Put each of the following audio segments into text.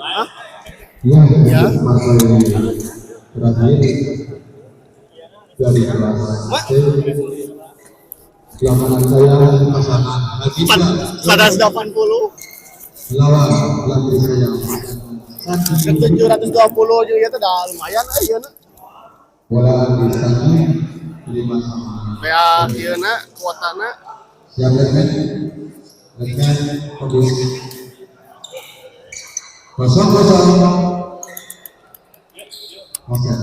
Hah? yang Ya. partai terakhir dari kelas C. Lapangan saya pasangan Nagita 480 melawan pelatih saya ke 720 juga itu dah lumayan ya na. bola di sana 5 sama. Kayak ieu na kuotana Siap rekan kondisi 0-0. Oke.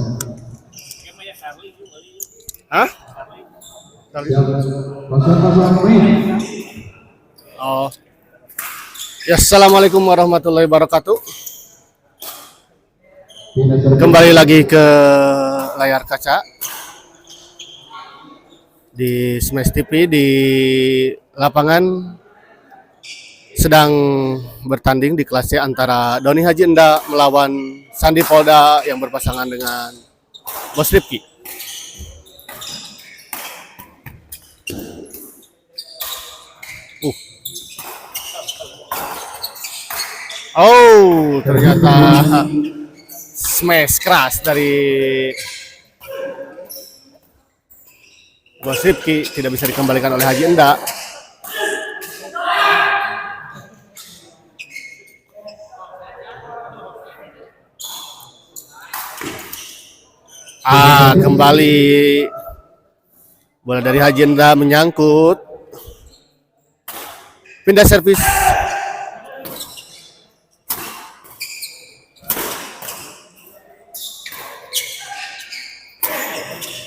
Hah? Siap 0-0 main. Oh. Ya, assalamualaikum warahmatullahi wabarakatuh. Kembali lagi ke layar kaca di Smash TV. Di lapangan sedang bertanding di kelas C antara Doni Haji Enda melawan Sandi Polda yang berpasangan dengan Bos Rifki. Oh, ternyata smash keras dari Bos Rifki tidak bisa dikembalikan oleh Haji Enda. Kembali bola dari Haji Enda menyangkut. Pindah servis.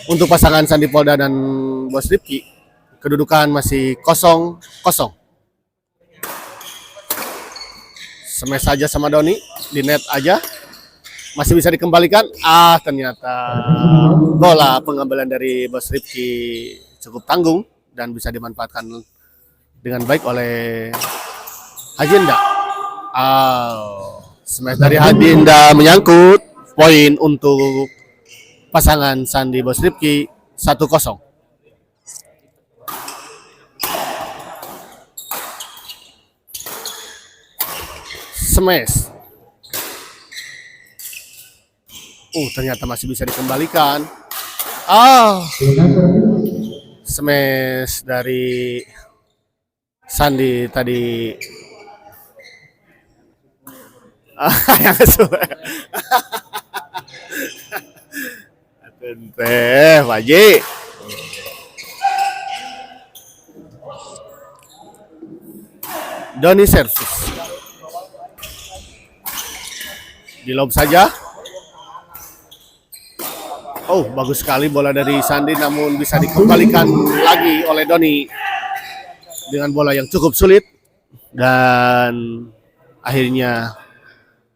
Untuk pasangan Sandi Polda dan Bos Rifki, kedudukan masih 0-0. Smash saja sama Doni, di net aja. Masih bisa dikembalikan. Ternyata bola pengambilan dari Bos Rifki cukup tanggung dan bisa dimanfaatkan dengan baik oleh Haji Enda. Smash dari Haji Enda menyangkut. Poin untuk pasangan Sandi Bos Rifki 1-0. Smash. Ternyata masih bisa dikembalikan. Smash dari Sandi tadi. Yang sesuai. Teh, Pak Haji. Doni servis. Di lob saja. Bagus sekali bola dari Sandi, namun bisa dikembalikan lagi oleh Doni dengan bola yang cukup sulit. Dan akhirnya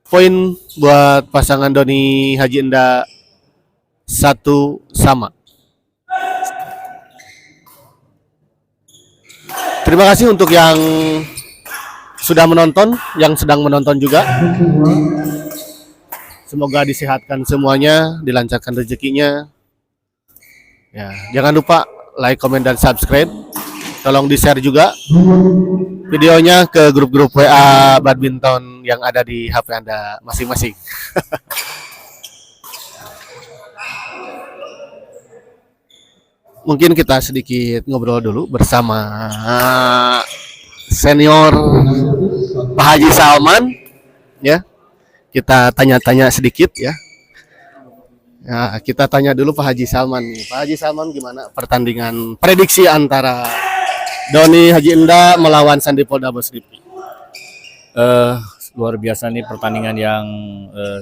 poin buat pasangan Doni Haji Enda 1-1. Terima kasih untuk yang sudah menonton, yang sedang menonton juga. Semoga disehatkan semuanya, dilancarkan rezekinya. Ya, jangan lupa like, komen, dan subscribe. Tolong di-share juga videonya ke grup-grup WA badminton yang ada di HP Anda masing-masing. Mungkin kita sedikit ngobrol dulu bersama senior Pak Haji Salman, ya. Kita tanya-tanya sedikit, ya. Nah, kita tanya dulu Pak Haji Salman nih. Pak Haji Salman, gimana pertandingan prediksi antara Doni Haji Enda melawan Sandi Polda Bos Rifki? Luar biasa nih pertandingan yang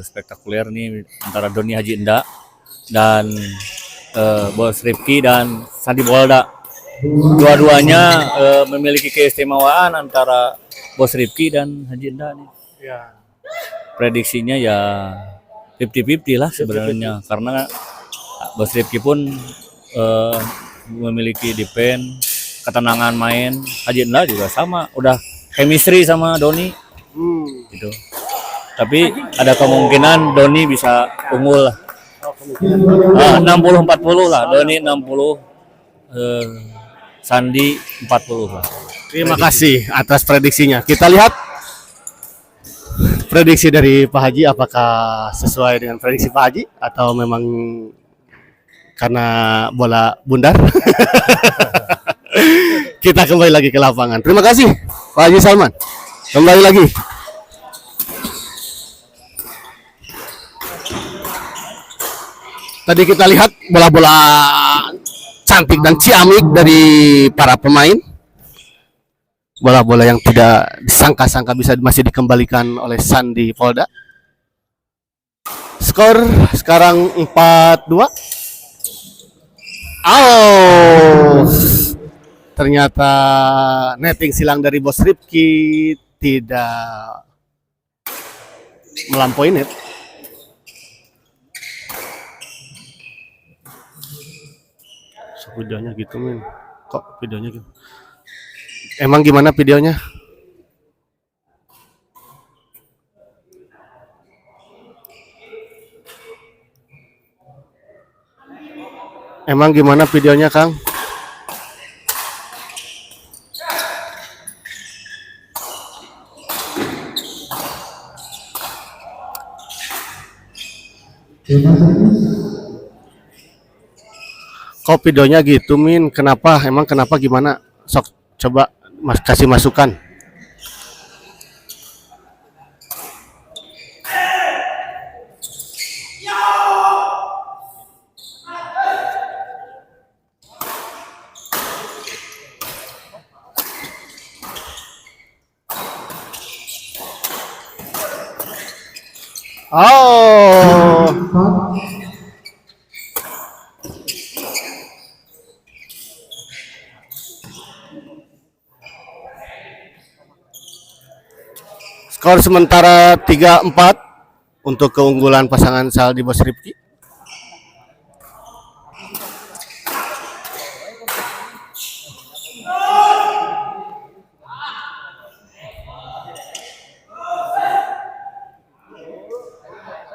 spektakuler nih antara Doni Haji Enda dan Bos Rifki dan Sandi Polda. Dua-duanya memiliki keistimewaan antara Bos Rifki dan Haji Enda nih. Ya. Prediksinya ya 50-50 lah sebenarnya, karena Bos Rifki pun memiliki defense, ketenangan main. Haji Enda juga sama, udah chemistry sama Doni gitu. Tapi ada kemungkinan Doni bisa unggul lah. 60-40 lah, Doni 60, Sandi 40 lah. Terima kasih atas prediksinya. Kita lihat Prediksi dari Pak Haji apakah sesuai dengan prediksi Pak Haji atau memang karena bola bundar? Kita kembali lagi ke lapangan. Terima kasih Pak Haji Salman. Kembali lagi. Tadi kita lihat bola-bola cantik dan ciamik dari para pemain. Bola-bola yang tidak disangka-sangka bisa masih dikembalikan oleh Sandi Polda. Skor sekarang 4-2. Oh, ternyata netting silang dari Bos Rifki tidak melampaui net. Videonya gitu men. Kok videonya gitu? Emang gimana videonya? Emang gimana videonya, Kang? Kok videonya gitu, Min? Kenapa? Emang kenapa gimana? Sok coba kasih masukan. Oh. Skor sementara 3-4 untuk keunggulan pasangan Saldi Bos Rifki.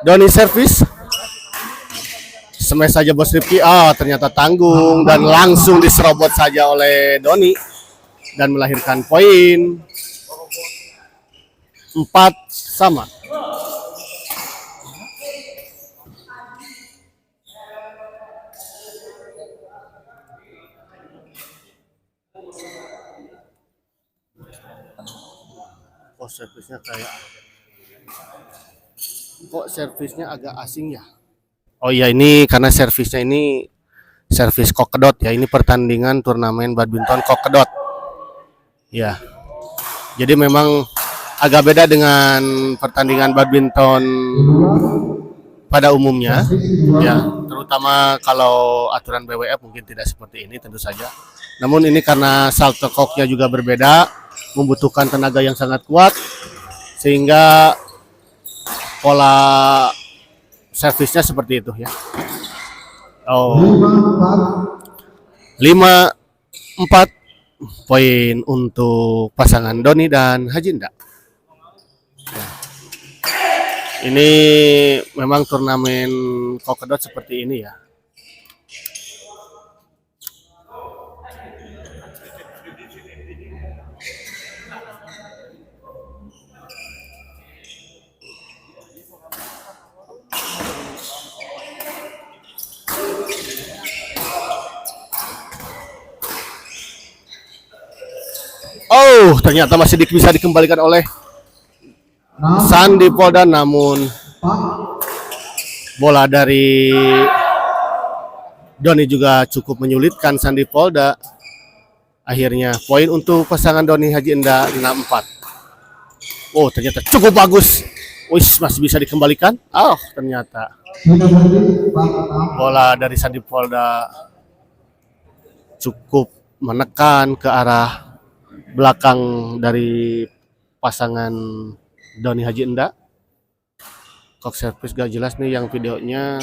Doni servis. Smash saja Bos Rifki. Oh, ternyata tanggung dan langsung diserobot saja oleh Doni dan melahirkan poin. 4-sama. Oh, servisnya servisnya agak asing ya? Oh iya, ini karena servisnya ini servis kokedot ya. Ini pertandingan turnamen badminton kokedot. Ya. Jadi memang agak beda dengan pertandingan badminton pada umumnya, ya, terutama kalau aturan BWF mungkin tidak seperti ini tentu saja. Namun ini karena salto koknya juga berbeda, membutuhkan tenaga yang sangat kuat, sehingga pola servisnya seperti itu ya. Oh, 5-4 poin untuk pasangan Doni dan Hajinda. Ini memang turnamen kokedot seperti ini ya. Oh, ternyata masih bisa dikembalikan oleh Sandi Polda, namun bola dari Doni juga cukup menyulitkan Sandi Polda. Akhirnya poin untuk pasangan Doni Haji Enda 6-4. Oh, ternyata cukup bagus. Wis, masih bisa dikembalikan. Oh, ternyata bola dari Sandi Polda cukup menekan ke arah belakang dari pasangan Doni Haji Enda. Kok servis gak jelas nih yang videonya.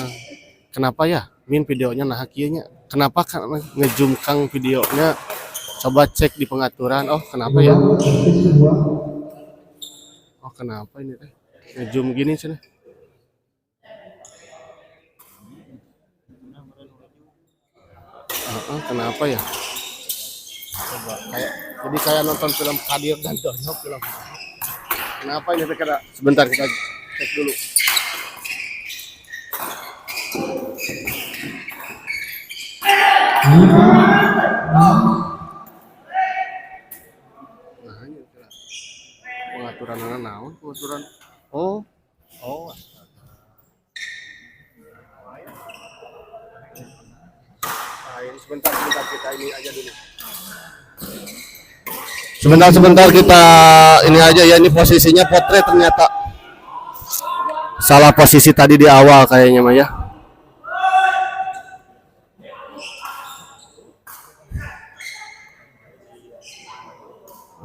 Kenapa ya? Min videonya nah kieunya. Kenapa kan ngezoom kang videonya? Coba cek di pengaturan. Oh, kenapa ya? Oh, kenapa ini teh? Ngezoom gini sih. Kenapa ya? Coba kayak jadi kayak nonton film Kadir dan Dono film. Kenapa ini kena? Sebentar kita cek dulu. Nah, ini kira. Pengaturan anak naon? Pengaturan. Oh. Oh. Nah, ini sebentar kita ini aja dulu. Sebentar kita ini aja ya, ini posisinya potret ternyata. Salah posisi tadi di awal kayaknya mah ya.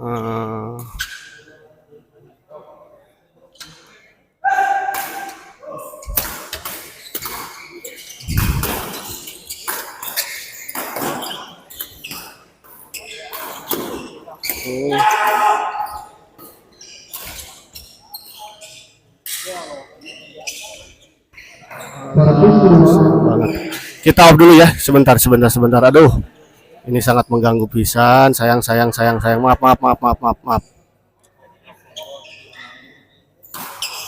Eh, banget. Kita off dulu ya, sebentar. Aduh, ini sangat mengganggu pisan. Sayang. Maaf.